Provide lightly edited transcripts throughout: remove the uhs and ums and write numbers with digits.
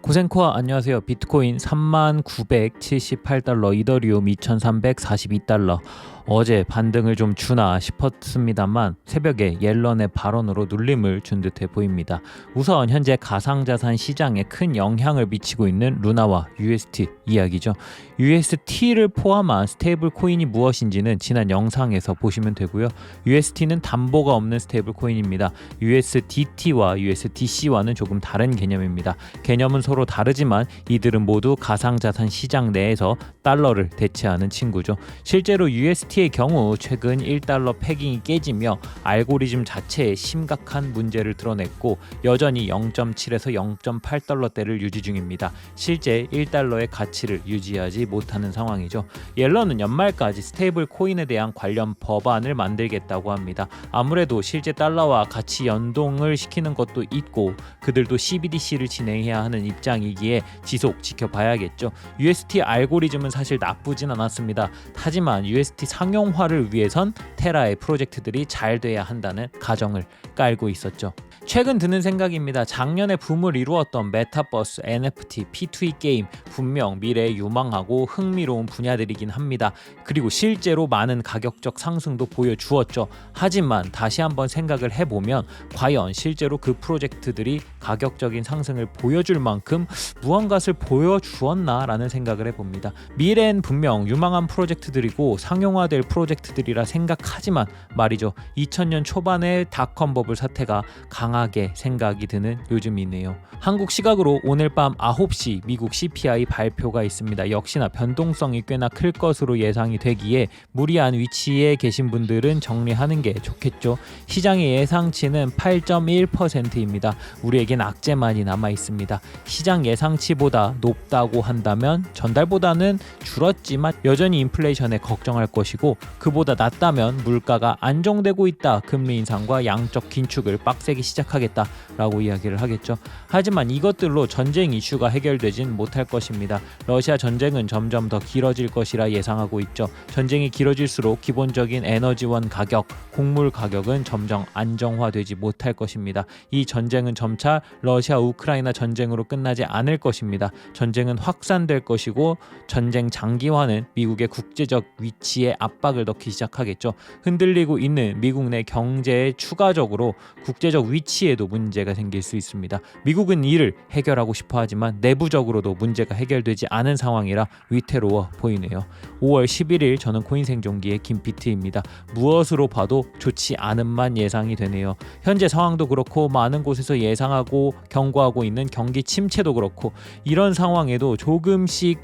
고생코아 안녕하세요. 비트코인 3978달러, 이더리움 2342달러. 어제 반등을 좀 주나 싶었습니다만 새벽에 옐런의 발언으로 눌림을 준 듯해 보입니다. 우선 현재 가상자산 시장에 큰 영향을 미치고 있는 루나와 UST 이야기죠. UST를 포함한 스테이블 코인이 무엇인지는 지난 영상에서 보시면 되고요. UST는 담보가 없는 스테이블 코인입니다. USDT와 USDC와는 조금 다른 개념입니다. 개념은 서로 다르지만 이들은 모두 가상자산 시장 내에서 달러를 대체하는 친구죠. 실제로 UST의 경우 최근 1달러 패깅이 깨지며 알고리즘 자체에 심각한 문제를 드러냈고 여전히 0.7에서 0.8달러대를 유지 중입니다. 실제 1달러의 가치를 유지하지 못하는 상황이죠. 옐런은 연말까지 스테이블 코인에 대한 관련 법안을 만들겠다고 합니다. 아무래도 실제 달러와 같이 연동을 시키는 것도 있고 그들도 CBDC를 진행해야 하는 입장이기에 지속 지켜봐야겠죠. UST 알고리즘은 사실 나쁘진 않았습니다. 하지만 UST 상용화를 위해선 테라의 프로젝트들이 잘 돼야 한다는 가정을 깔고 있었죠. 최근 드는 생각입니다. 작년에 붐을 이루었던 메타버스, NFT, P2E 게임 분명 미래에 유망하고 흥미로운 분야들이긴 합니다. 그리고 실제로 많은 가격적 상승도 보여주었죠. 하지만 다시 한번 생각을 해보면 과연 실제로 그 프로젝트들이 가격적인 상승을 보여줄 만큼 무언가를 보여주었나 라는 생각을 해봅니다. 미래엔 분명 유망한 프로젝트들이고 상용화될 프로젝트들이라 생각하지만 말이죠. 2000년 초반의 닷컴 버블 사태가 강하게 생각이 드는 요즘이네요. 한국 시각으로 오늘 밤 9시 미국 CPI 발표가 있습니다. 역시나 변동성이 꽤나 클 것으로 예상이 되기에 무리한 위치에 계신 분들은 정리하는 게 좋겠죠. 시장의 예상치는 8.1%입니다. 우리에겐 악재만이 남아 있습니다. 시장 예상치보다 높다고 한다면 전달보다는 줄었지만 여전히 인플레이션에 걱정할 것이고 그보다 낮다면 물가가 안정되고 있다. 금리 인상과 양적 긴축을 빡세게 시작하겠다라고 이야기를 하겠죠. 하지만 이것들로 전쟁 이슈가 해결되진 못할 것입니다. 러시아 전쟁은 점점 더 길어질 것이라 예상하고 있죠. 전쟁이 길어질수록 기본적인 에너지원 가격, 곡물 가격은 점점 안정화되지 못할 것입니다. 이 전쟁은 점차 러시아 우크라이나 전쟁으로 끝나지 않을 것입니다. 전쟁은 확산될 것이고 전쟁 장기화는 미국의 국제적 위치에 압박을 넣기 시작하겠죠. 흔들리고 있는 미국 내 경제에 추가적으로 국제적 위치에도 문제가 생길 수 있습니다. 미국은 이를 해결하고 싶어 하지만 내부적으로도 문제가 해결되지 않은 상황이라 위태로워 보이네요. 5월 11일 저는 코인생존기의 김PT입니다. 무엇으로 봐도 좋지 않음만 예상이 되네요. 현재 상황도 그렇고 많은 곳에서 예상하고 경고하고 있는 경기 침체도 그렇고 이런 상황에도 조금씩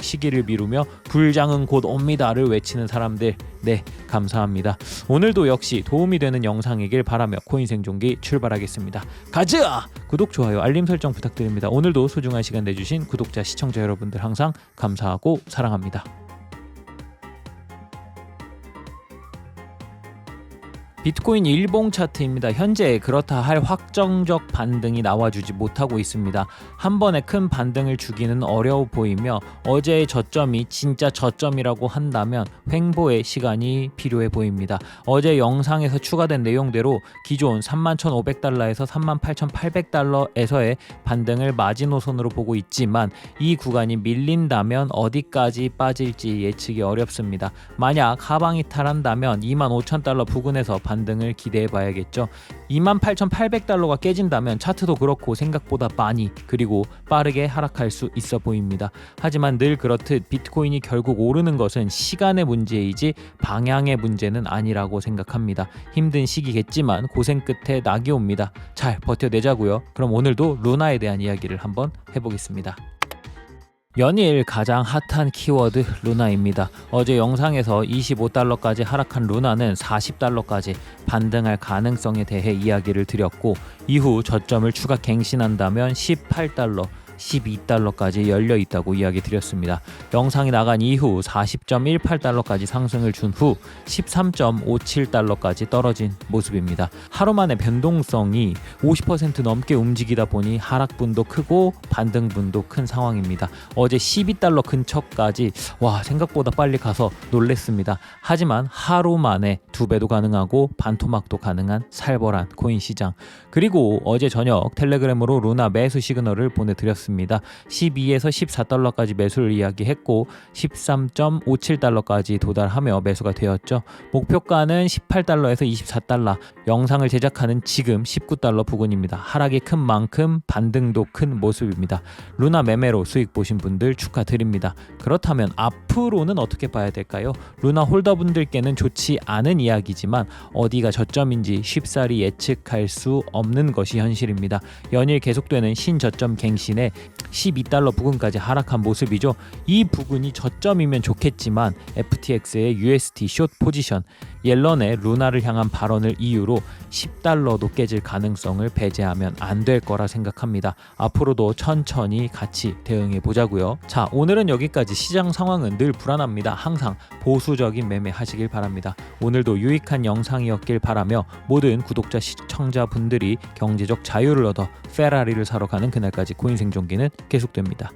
시기를 미루며 불장은 곧 옵니다를 외치는 사람들 네 감사합니다. 오늘도 역시 도움이 되는 영상이길 바라며 코인생존기 출발하겠습니다. 가자! 구독, 좋아요, 알림 설정 부탁드립니다. 오늘도 소중한 시간 내주신 구독자, 시청자 여러분들 항상 감사하고 사랑합니다. 비트코인 일봉 차트입니다. 현재 그렇다 할 확정적 반등이 나와주지 못하고 있습니다. 한 번에 큰 반등을 주기는 어려워 보이며 어제의 저점이 진짜 저점이라고 한다면 횡보의 시간이 필요해 보입니다. 어제 영상에서 추가된 내용대로 기존 31,500달러에서 38,800달러에서의 반등을 마지노선으로 보고 있지만 이 구간이 밀린다면 어디까지 빠질지 예측이 어렵습니다. 만약 하방 이탈한다면 25,000달러 부근에서 반등을 기대해 봐야겠죠. 28,800달러가 깨진다면 차트도 그렇고 생각보다 많이 그리고 빠르게 하락할 수 있어 보입니다. 하지만 늘 그렇듯 비트코인이 결국 오르는 것은 시간의 문제이지 방향의 문제는 아니라고 생각합니다. 힘든 시기겠지만 고생 끝에 낙이 옵니다. 잘 버텨내자고요. 그럼 오늘도 루나에 대한 이야기를 한번 해보겠습니다. 연일 가장 핫한 키워드 루나입니다. 어제 영상에서 25달러까지 하락한 루나는 40달러까지 반등할 가능성에 대해 이야기를 드렸고 이후 저점을 추가 갱신한다면 18달러, 12달러까지 열려 있다고 이야기 드렸습니다. 영상이 나간 이후 40.18달러까지 상승을 준 후 13.57달러까지 떨어진 모습입니다. 하루 만에 변동성이 50% 넘게 움직이다 보니 하락분도 크고 반등분도 큰 상황입니다. 어제 12달러 근처까지 생각보다 빨리 가서 놀랬습니다. 하지만 하루 만에 2배도 가능하고 반토막도 가능한 살벌한 코인 시장. 그리고 어제 저녁 텔레그램으로 루나 매수 시그널을 보내드렸습니다. 보였습니다. 12에서 14달러까지 매수를 이야기했고 13.57달러까지 도달하며 매수가 되었죠. 목표가는 18달러에서 24달러, 영상을 제작하는 지금 19달러 부근입니다. 하락이 큰 만큼 반등도 큰 모습입니다. 루나 매매로 수익 보신 분들 축하드립니다. 그렇다면 앞으로는 어떻게 봐야 될까요? 루나 홀더분들께는 좋지 않은 이야기지만 어디가 저점인지 쉽사리 예측할 수 없는 것이 현실입니다. 연일 계속되는 신저점 갱신에 12달러 부근까지 하락한 모습이죠. 이 부근이 저점이면 좋겠지만 FTX의 UST 숏 포지션, 옐런의 루나를 향한 발언을 이유로 10달러도 깨질 가능성을 배제하면 안 될 거라 생각합니다. 앞으로도 천천히 같이 대응해 보자고요. 자, 오늘은 여기까지. 시장 상황은 늘 불안합니다. 항상 보수적인 매매 하시길 바랍니다. 오늘도 유익한 영상이었길 바라며 모든 구독자 시청자분들이 경제적 자유를 얻어 페라리를 사러 가는 그날까지 코인 생존기는 계속됩니다.